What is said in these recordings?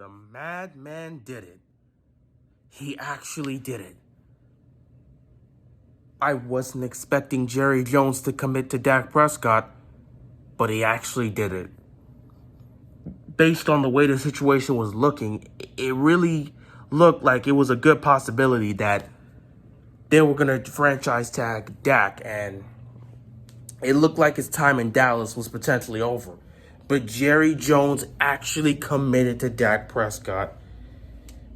The madman did it. He actually did it. I wasn't expecting Jerry Jones to commit to Dak Prescott, but he actually did it. Based on the way the situation was looking, it really looked like it was a good possibility that they were going to franchise tag Dak, and it looked like his time in Dallas was potentially over. But Jerry Jones actually committed to Dak Prescott.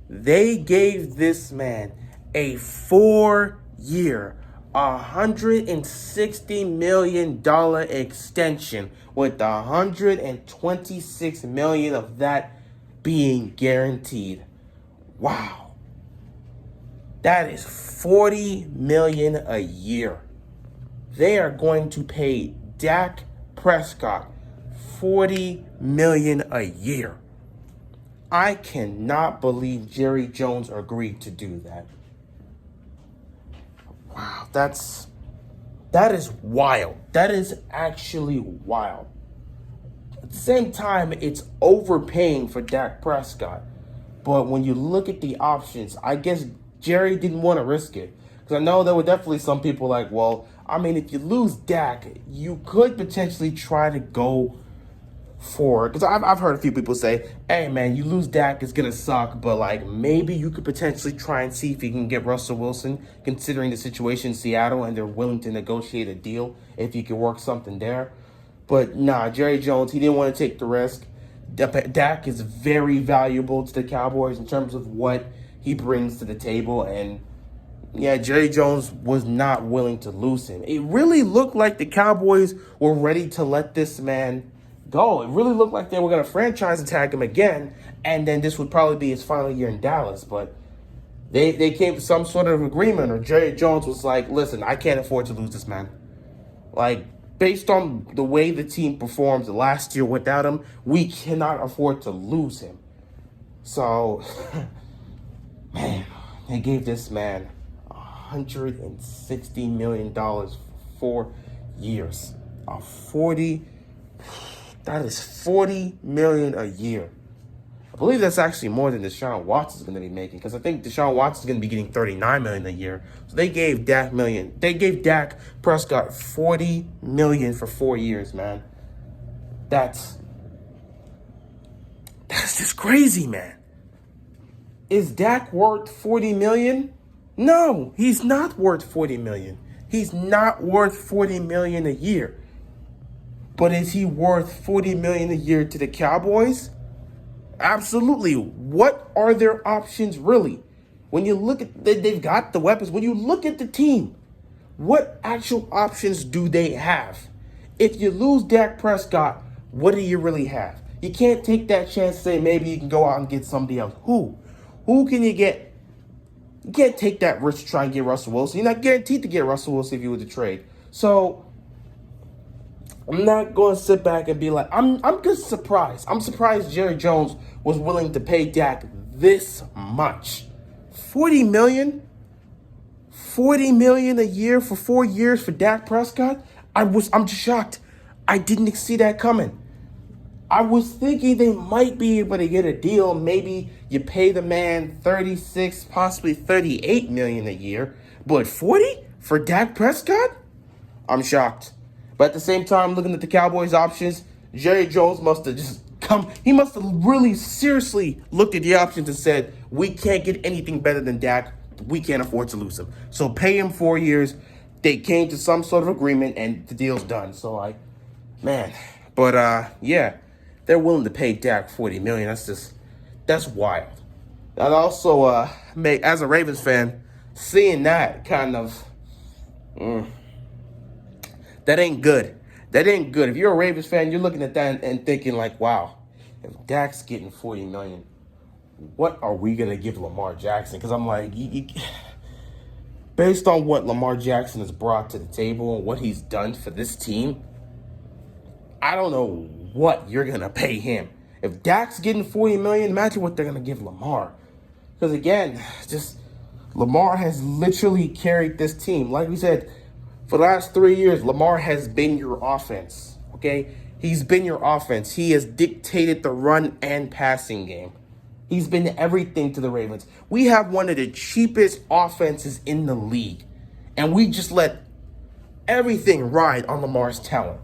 They gave this man a 4-year, $160 million extension, with $126 million of that being guaranteed. Wow. That is $40 million a year. They are going to pay Dak Prescott $40 million a year. I cannot believe Jerry Jones agreed to do that. Wow, that is wild. That is actually wild. At the same time, it's overpaying for Dak Prescott. But when you look at the options, I guess Jerry didn't want to risk it. Because I know there were definitely some people like, well, I mean, if you lose Dak, you could potentially try to go for, because I've heard a few people say, hey man, you lose Dak, it's gonna suck, but like maybe you could potentially try and see if you can get Russell Wilson, considering the situation in Seattle, and they're willing to negotiate a deal if you can work something there. But nah, Jerry Jones, he didn't want to take the risk. Dak is very valuable to the Cowboys in terms of what he brings to the table, and yeah, Jerry Jones was not willing to lose him. It really looked like the Cowboys were ready to let this man go. It really looked like they were going to franchise tag him again, and then this would probably be his final year in Dallas. But they came to some sort of agreement, or Jerry Jones was like, listen, I can't afford to lose this man. Like, based on the way the team performed the last year without him, we cannot afford to lose him. So, man, they gave this man $160 million for 4 years. That is $40 million a year. I believe that's actually more than Deshaun Watson is going to be making, because I think Deshaun Watson is going to be getting $39 million a year. So they gave Dak Prescott $40 million for 4 years, man. That's just crazy, man. Is Dak worth $40 million? No, he's not worth $40 million. He's not worth $40 million a year. But is he worth $40 million a year to the Cowboys? Absolutely. What are their options really? When you look at, they've got the weapons. When you look at the team, what actual options do they have? If you lose Dak Prescott, what do you really have? You can't take that chance to say maybe you can go out and get somebody else. Who? Who can you get? You can't take that risk to try and get Russell Wilson. You're not guaranteed to get Russell Wilson if you were to trade. So I'm not going to sit back and be like, I'm just surprised. I'm surprised Jerry Jones was willing to pay Dak this much. $40 million? $40 million a year for 4 years for Dak Prescott? I'm just shocked. I didn't see that coming. I was thinking they might be able to get a deal. Maybe you pay the man 36, possibly 38 million a year, but 40 for Dak Prescott? I'm shocked. But at the same time, looking at the Cowboys' options, Jerry Jones must have just he must have really seriously looked at the options and said, we can't get anything better than Dak. We can't afford to lose him. So pay him 4 years. They came to some sort of agreement, and the deal's done. So, like, man. But, yeah, they're willing to pay Dak $40 million. That's wild. And also, as a Ravens fan, seeing that kind of, that ain't good. That ain't good. If you're a Ravens fan, you're looking at that and thinking like, wow, if Dak's getting $40 million, what are we going to give Lamar Jackson? Because I'm like, based on what Lamar Jackson has brought to the table and what he's done for this team, I don't know what you're going to pay him. If Dak's getting $40 million, imagine what they're going to give Lamar. Because again, just Lamar has literally carried this team. Like we said, for the last 3 years, Lamar has been your offense, okay? He's been your offense. He has dictated the run and passing game. He's been everything to the Ravens. We have one of the cheapest offenses in the league, and we just let everything ride on Lamar's talent.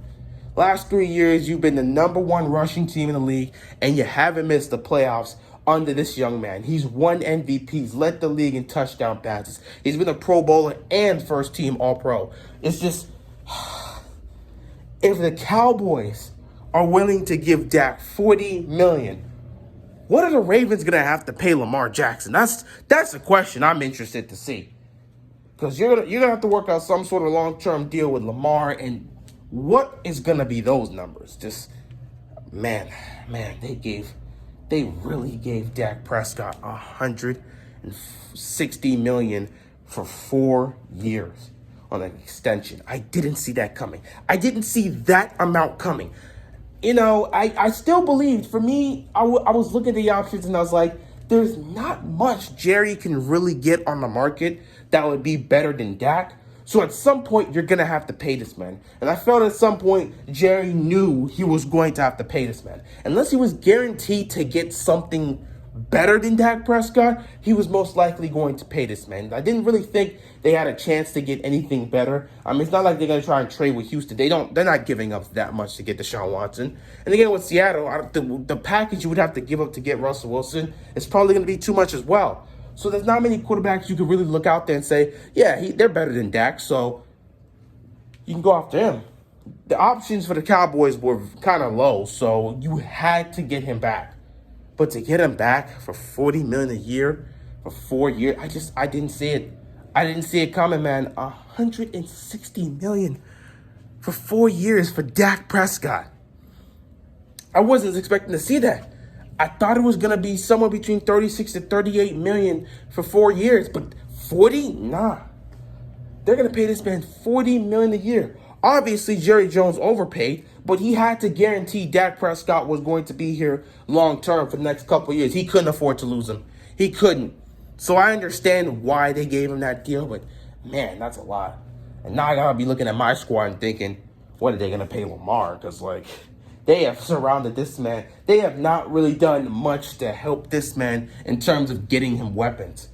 Last 3 years, you've been the number one rushing team in the league, and you haven't missed the playoffs under this young man. He's won MVPs, led the league in touchdown passes. He's been a Pro Bowler and first-team All-Pro. It's just, if the Cowboys are willing to give Dak $40 million, what are the Ravens going to have to pay Lamar Jackson? That's the question I'm interested to see. Because you're gonna have to work out some sort of long-term deal with Lamar, and what is gonna be those numbers? Just man, they really gave Dak Prescott $160 million for 4 years on an extension. I didn't see that coming. I didn't see that amount coming. You know, I still believed. For me, I was looking at the options and I was like, there's not much Jerry can really get on the market that would be better than Dak. So at some point, you're going to have to pay this man. And I felt at some point, Jerry knew he was going to have to pay this man. Unless he was guaranteed to get something better than Dak Prescott, he was most likely going to pay this man. I didn't really think they had a chance to get anything better. I mean, it's not like they're going to try and trade with Houston. They're not giving up that much to get Deshaun Watson. And again, with Seattle, the package you would have to give up to get Russell Wilson is probably going to be too much as well. So there's not many quarterbacks you can really look out there and say, yeah, they're better than Dak, so you can go after him. The options for the Cowboys were kind of low, so you had to get him back. But to get him back for $40 million a year for 4 years, I didn't see it. I didn't see it coming, man. $160 million for 4 years for Dak Prescott. I wasn't expecting to see that. I thought it was going to be somewhere between 36 to 38 million for 4 years, but 40? Nah. They're going to pay this man $40 million a year. Obviously, Jerry Jones overpaid, but he had to guarantee Dak Prescott was going to be here long term for the next couple of years. He couldn't afford to lose him. He couldn't. So I understand why they gave him that deal, but man, that's a lot. And now I got to be looking at my squad and thinking, what are they going to pay Lamar? Because, they have surrounded this man. They have not really done much to help this man in terms of getting him weapons.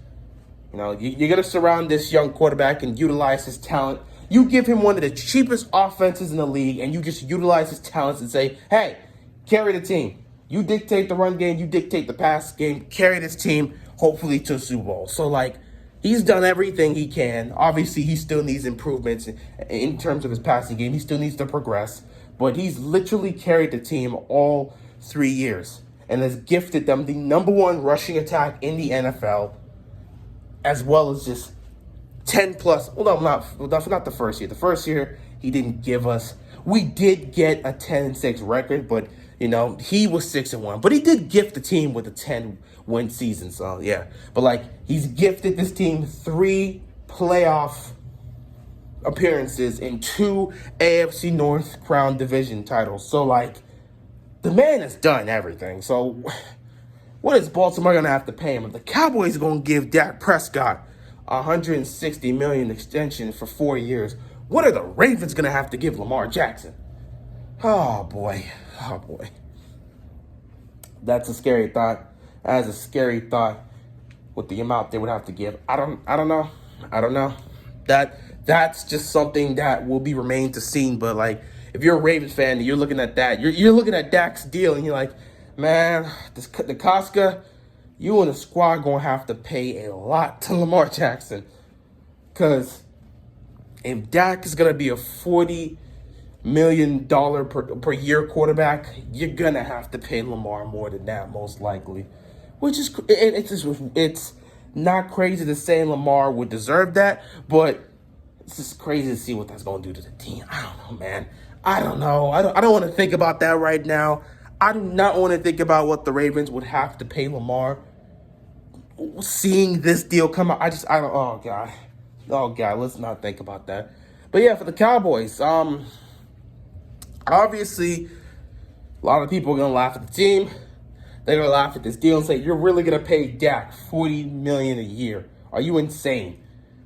You know, you're going to surround this young quarterback and utilize his talent. You give him one of the cheapest offenses in the league, and you just utilize his talents and say, hey, carry the team. You dictate the run game. You dictate the pass game. Carry this team, hopefully, to a Super Bowl. So, he's done everything he can. Obviously, he still needs improvements in terms of his passing game. He still needs to progress. But he's literally carried the team all 3 years and has gifted them the number one rushing attack in the NFL, as well as just 10 plus. Well, not the first year. The first year, he didn't give us. We did get a 10-6 record, but, he was 6-1. But he did gift the team with a 10-win season. So, yeah. But, he's gifted this team 3 playoff appearances in 2 AFC North Crown Division titles. So, the man has done everything. So, what is Baltimore going to have to pay him? If the Cowboys are going to give Dak Prescott $160 million extension for 4 years, what are the Ravens going to have to give Lamar Jackson? Oh, boy. That's a scary thought. That is a scary thought with the amount they would have to give. I don't know. That's just something that will be remain to seen. But if you're a Ravens fan and you're looking at that, you're looking at Dak's deal and you're like, man, the Casca, you and the squad gonna have to pay a lot to Lamar Jackson, because if Dak is gonna be a $40 million per year quarterback, you're gonna have to pay Lamar more than that, most likely. Which is it's not crazy to say Lamar would deserve that, but it's just crazy to see what that's going to do to the team. I don't know, man. I don't know. I don't want to think about that right now. I do not want to think about what the Ravens would have to pay Lamar. Seeing this deal come out, oh, God. Oh, God, let's not think about that. But, yeah, for the Cowboys, obviously, a lot of people are going to laugh at the team. They're going to laugh at this deal and say, you're really going to pay Dak $40 million a year. Are you insane?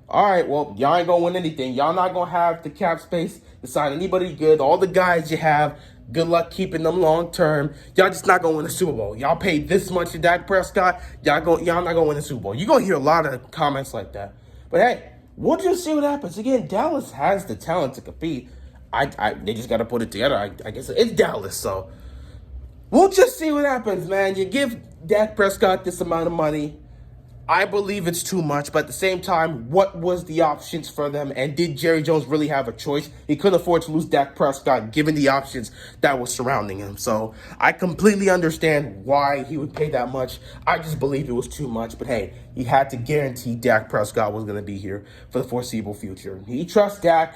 All right, well, y'all ain't going to win anything. Y'all not going to have the cap space to sign anybody good. All the guys you have, Good luck keeping them long term. Y'all just not gonna win the Super Bowl. Y'all paid this much to Dak Prescott. Y'all not gonna win the Super Bowl. You're gonna hear a lot of comments like that. But hey, we'll just see what happens. Again, Dallas has the talent to compete. They just gotta put it together. I guess it's Dallas, so we'll just see what happens, man. You give Dak Prescott this amount of money. I believe it's too much, but at the same time, what was the options for them? And did Jerry Jones really have a choice? He couldn't afford to lose Dak Prescott given the options that were surrounding him. So I completely understand why he would pay that much. I just believe it was too much. But hey, he had to guarantee Dak Prescott was going to be here for the foreseeable future. He trusts Dak.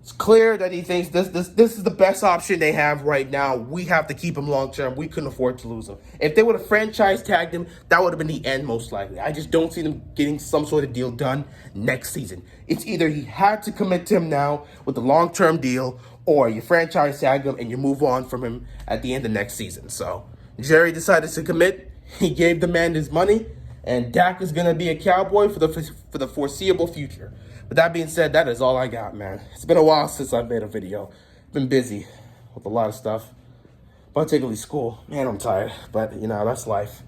It's clear that he thinks this is the best option they have right now. We have to keep him long term. We couldn't afford to lose him. If they would have franchise tagged him, that would have been the end most likely. I just don't see them getting some sort of deal done next season. It's either he had to commit to him now with a long-term deal, or you franchise tag him and you move on from him at the end of next season. So Jerry decided to commit. He gave the man his money, and Dak is going to be a Cowboy for the foreseeable future. But that being said, that is all I got, man. It's been a while since I've made a video. Been busy with a lot of stuff. Particularly school. Man, I'm tired. But, that's life.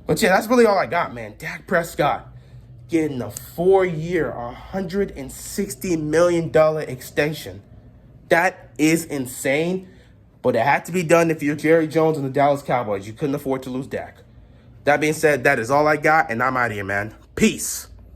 But, yeah, that's really all I got, man. Dak Prescott getting a 4-year, $160 million extension. That is insane. But it had to be done if you're Jerry Jones and the Dallas Cowboys. You couldn't afford to lose Dak. That being said, that is all I got, and I'm out of here, man. Peace.